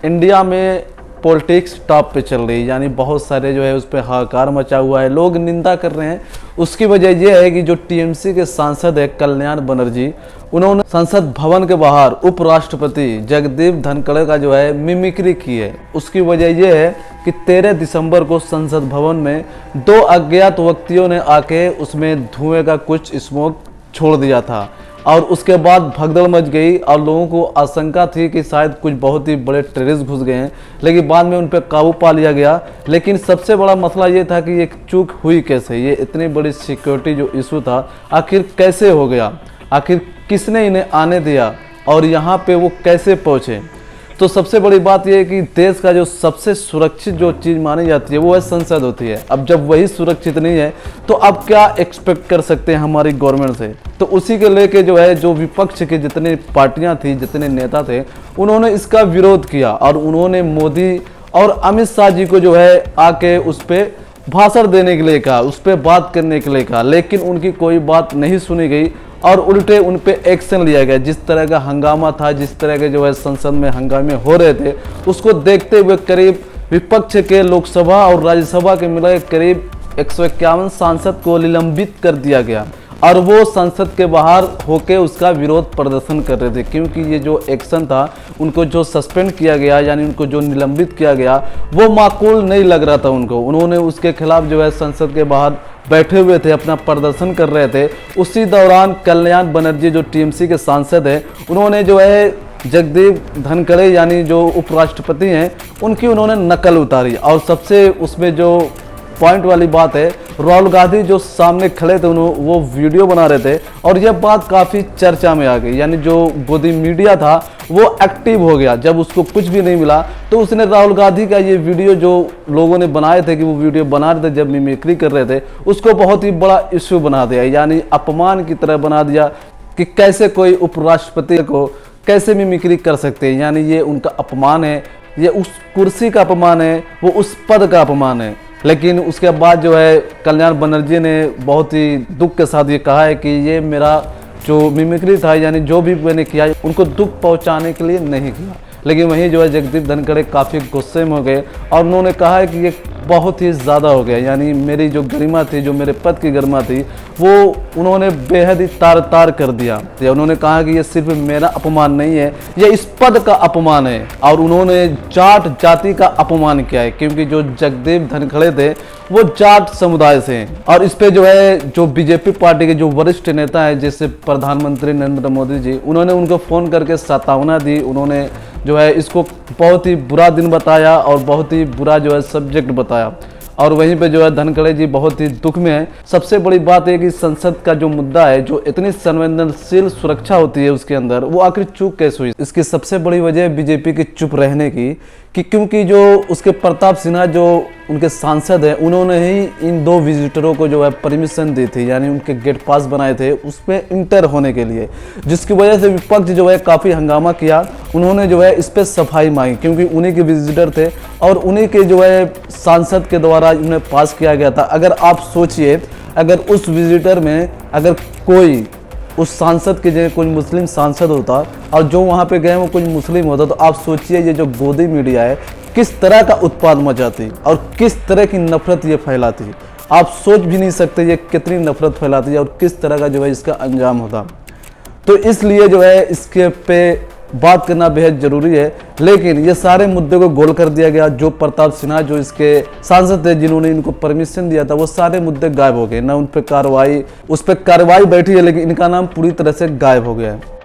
India में politics top पे चल रही है, यानी बहुत सारे जो है उस पर हाहाकार मचा हुआ है, लोग निंदा कर रहे हैं। उसकी वजह यह है कि जो टीएमसी के सांसद है कल्याण बनर्जी, उन्होंने संसद भवन के बाहर उपराष्ट्रपति जगदीप धनखड़ का जो है मिमिक्री की है। उसकी वजह यह है कि 13 दिसंबर को संसद भवन में 2 अज्ञात व्यक्तियों ने आके उसमें धुएं का कुछ स्मोक छोड़ दिया था और उसके बाद भगदड़ मच गई और लोगों को आशंका थी कि शायद कुछ बहुत ही बड़े टेररिस्ट घुस गए हैं, लेकिन बाद में उन पर काबू पा लिया गया। लेकिन सबसे बड़ा मसला ये था कि ये चूक हुई कैसे, ये इतनी बड़ी सिक्योरिटी जो इशू था आखिर कैसे हो गया, आखिर किसने इन्हें आने दिया और यहाँ पे वो कैसे पहुँचे। तो सबसे बड़ी बात यह है कि देश का जो सबसे सुरक्षित जो चीज़ मानी जाती है वो है संसद होती है। अब जब वही सुरक्षित नहीं है तो अब क्या एक्सपेक्ट कर सकते हैं हमारी गवर्नमेंट से। तो उसी के लेके जो है जो विपक्ष के जितने पार्टियां थी, जितने नेता थे, उन्होंने इसका विरोध किया और उन्होंने मोदी और अमित शाह जी को जो है आके उस पर भाषण देने के लिए कहा, उस पर बात करने के लिए कहा, लेकिन उनकी कोई बात नहीं सुनी गई और उल्टे उन पे एक्शन लिया गया। जिस तरह का हंगामा था, जिस तरह के जो है संसद में हंगामे हो रहे थे, उसको देखते हुए करीब विपक्ष के लोकसभा और राज्यसभा के मिलाकर करीब 151 सांसद को निलंबित कर दिया गया और वो संसद के बाहर होके उसका विरोध प्रदर्शन कर रहे थे, क्योंकि ये जो एक्शन था, उनको जो सस्पेंड किया गया यानी उनको जो निलंबित किया गया वो माकूल नहीं लग रहा था उनको। उन्होंने उसके खिलाफ जो है संसद के बाहर बैठे हुए थे, अपना प्रदर्शन कर रहे थे। उसी दौरान कल्याण बनर्जी जो टीएमसी के सांसद हैं, उन्होंने जो है जगदीप धनखड़ यानी जो उपराष्ट्रपति हैं उनकी उन्होंने नकल उतारी। और सबसे उसमें जो पॉइंट वाली बात है, राहुल गांधी जो सामने खड़े थे वो वीडियो बना रहे थे और यह बात काफ़ी चर्चा में आ गई, यानी जो गोदी मीडिया था वो एक्टिव हो गया। जब उसको कुछ भी नहीं मिला तो उसने राहुल गांधी का ये वीडियो जो लोगों ने बनाए थे कि वो वीडियो बना रहे थे जब मिमिक्री कर रहे थे, उसको बहुत ही बड़ा इश्यू बना दिया, यानी अपमान की तरह बना दिया कि कैसे कोई उपराष्ट्रपति को कैसे मिमिक्री कर सकते हैं, यानी ये उनका अपमान है, ये उस कुर्सी का अपमान है, वो उस पद का अपमान है। लेकिन उसके बाद जो है कल्याण बनर्जी ने बहुत ही दुख के साथ ये कहा है कि ये मेरा जो मिमिक्री था, यानी जो भी मैंने किया उनको दुख पहुंचाने के लिए नहीं किया। लेकिन वहीं जो है जगदीप धनखड़ काफ़ी गुस्से में हो गए और उन्होंने कहा है कि ये बहुत ही ज़्यादा हो गया, यानी मेरी जो गरिमा थी, जो मेरे पद की गरिमा थी, वो उन्होंने बेहद ही तार तार कर दिया। या उन्होंने कहा कि ये सिर्फ मेरा अपमान नहीं है, ये इस पद का अपमान है और उन्होंने जाट जाति का अपमान किया है, क्योंकि जो जगदीप धनखड़ थे वो जाट समुदाय से हैं। और इस पे जो है जो बीजेपी पार्टी के जो वरिष्ठ नेता है जैसे प्रधानमंत्री नरेंद्र मोदी जी, उन्होंने उनको फ़ोन करके सतावना दी। उन्होंने जो है इसको बहुत ही बुरा दिन बताया और बहुत ही बुरा जो है सब्जेक्ट बताया और वहीं पे जो है धनखड़ जी बहुत ही दुख में है। सबसे बड़ी बात है कि संसद का जो मुद्दा है, जो इतनी संवेदनशील सुरक्षा होती है उसके अंदर, वो आखिर चूक कैसे हुई। इसकी सबसे बड़ी वजह है बीजेपी के चुप रहने की, कि क्योंकि जो उसके प्रताप सिन्हा जो उनके सांसद हैं, उन्होंने ही इन 2 विजिटरों को जो है परमिशन दी थी, यानी उनके गेट पास बनाए थे उस पर इंटर होने के लिए, जिसकी वजह से विपक्ष जो है काफ़ी हंगामा किया। उन्होंने जो है इस पर सफाई मांगी, क्योंकि उन्हीं के विजिटर थे और उन्हीं के जो है सांसद के द्वारा उन्हें पास किया गया था। अगर आप सोचिए, अगर उस विजिटर में अगर कोई उस सांसद के जगह कोई मुस्लिम सांसद होता और जो वहाँ पे गए वो कोई मुस्लिम होता, तो आप सोचिए ये जो गोदी मीडिया है किस तरह का उत्पाद मचाती और किस तरह की नफरत ये फैलाती। आप सोच भी नहीं सकते ये कितनी नफरत फैलाती है और किस तरह का जो है इसका अंजाम होता। तो इसलिए जो है इसके पे बात करना बेहद ज़रूरी है। लेकिन ये सारे मुद्दे को गोल कर दिया गया। जो प्रताप सिन्हा जो इसके सांसद थे जिन्होंने इनको परमिशन दिया था, वो सारे मुद्दे गायब हो गए, ना उन पर कार्रवाई, उस पर कार्रवाई बैठी है, लेकिन इनका नाम पूरी तरह से गायब हो गया है।